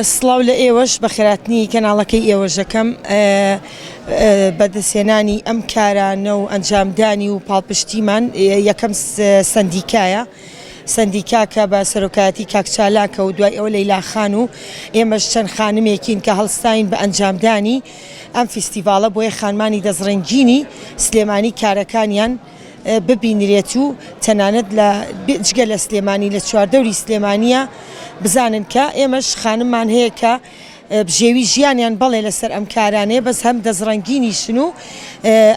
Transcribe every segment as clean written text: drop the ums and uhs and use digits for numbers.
سڵاو لە ئێوەش بە خێراتنی کەناڵەکەی ئێوەژەکەم بەدەستێنانی ئەم کارانە و ئەنجامدانی و پاڵپشتیمان یەکەم سندیکایە سندیکا کە بە سەرۆکایەتی کاکچالاکە و دوای ئەوە لەیلا خان و ئێمەش چەند خانمێکین کە هەڵستاین بە ئەنجامدانی ئەم فیستیڤاڵە بۆیە خانمانی دەزڕنگینی سلێمانی کارەکانیان ببینرێت و تەنانەت لە جگە لە سلێمانی لە چواردەوری سلێمانیە بزانن کە ئێمەش خانممان هەیە کە بژێوی ژیانیان بەڵێ لەسەر ئەم کارانەیە بەس هەم دەزڕنگینیشن و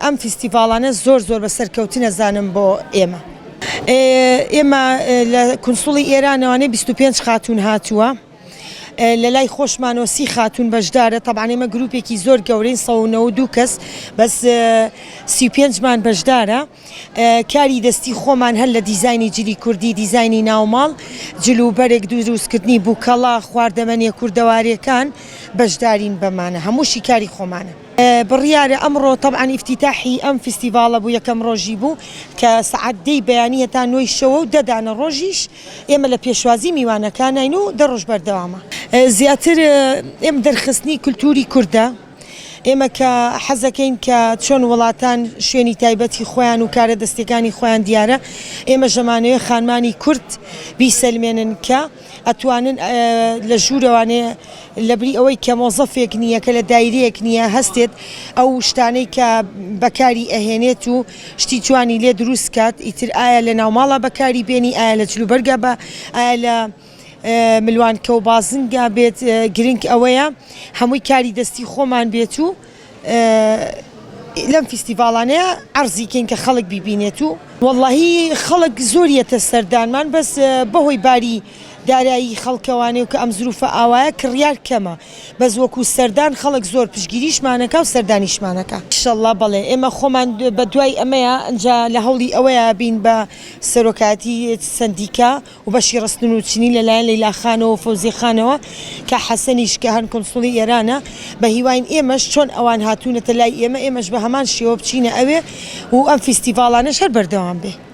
ئەم فیستیڤاڵانە زۆر بە سەرکەوتنە زانم بۆ ئێمە. ئێمە لە کونسوڵی ئێرانەوانێ 25 خاتون هاتووە لە لای خۆشمانەوە 30 خاتون بەشدارە تەبعاً ئێمە گروپێکی زۆر گەورەین 192 کەس بەس 35مان بەشدارە کاری دەستی خۆمان هەر لە دیزایانی جلی کوردی دیزایانی ناوماڵ جلوبەرێک دروستکردنی بووکەڵا خواردەمەنیە کوردەوارەکان بەشدارین بەمانە هەمووشی کاری خۆمانە. بڕیارە ئەمڕۆ تەبعاً ئیفتیتاحی ئەم فیستیڤاڵە بوو یەکەم ڕۆژی بوو کە سەعات 10 بەیانی هەتا 9 شەوە و 10 دانە ڕۆژیش ئێمە لە پێشوازی میوانەکانین و 10 ڕۆژ بەردەوامە. زیاتر ئێمە دەرخستنی کولتوری کووردە ئێمە کە حەزەکەین کە چۆن وڵاتان شوێنی تایبەتی خۆیان و کارە دەستەکانی خۆیان دیارە ئێمە ژەمانەوەی خانمانی کورد بیسەلمێنن کە ئەتوانن لە ژوورەوانێ لەبری ئەوەی کە مۆزەفێک نییە کە لە دایرەیەک نییە هەستێت ئەو شتانەی کە بەکاری ئەهێنێت و شتی جوانی لێ دروست کات ئیتر ئایا لە ناوماڵە بەکاری بێنی ئایا لە جلوبەرگە بە ئایا لە ملوانکە و بازنگا بێت گرنگ ئەوەیە هەمووی کاری دەستی خۆمان بێت و لەم فیستیڤاڵانەیە عەرزیکەین کە خەڵک بیبینێت و وەڵڵاهی خەڵک زۆریەتە سەردانمان بەس بەهۆی باری دارایی خەڵکەوانێ و کە ئەم زروفە ئاوایە کڕیار کەمە بەس وەکو سەردان خەڵک زۆر پشگیریشمانەکە و سەردانیشمانەکە ئینشەڵڵا بەڵێ ئێمە خۆمان بە دوای ئەمەیە ئەنجا لە هەوڵی ئەوەیە بین بە سەرۆکایەتی سندیکا و بەشی ڕستن و چنی لەلایەن لەیلا خانەوە و فەوزی خانەوە کە حەسەنیش کە هەن کۆنسوڵی ئێرانە بە هیواین ئێمەش چۆن ئەوان هاتوونەتە لای ئێمەش بە هەمان شێوە بچینە ئەوێ و ئەم فیستیڤاڵانەش هەر بەردەوام بێ.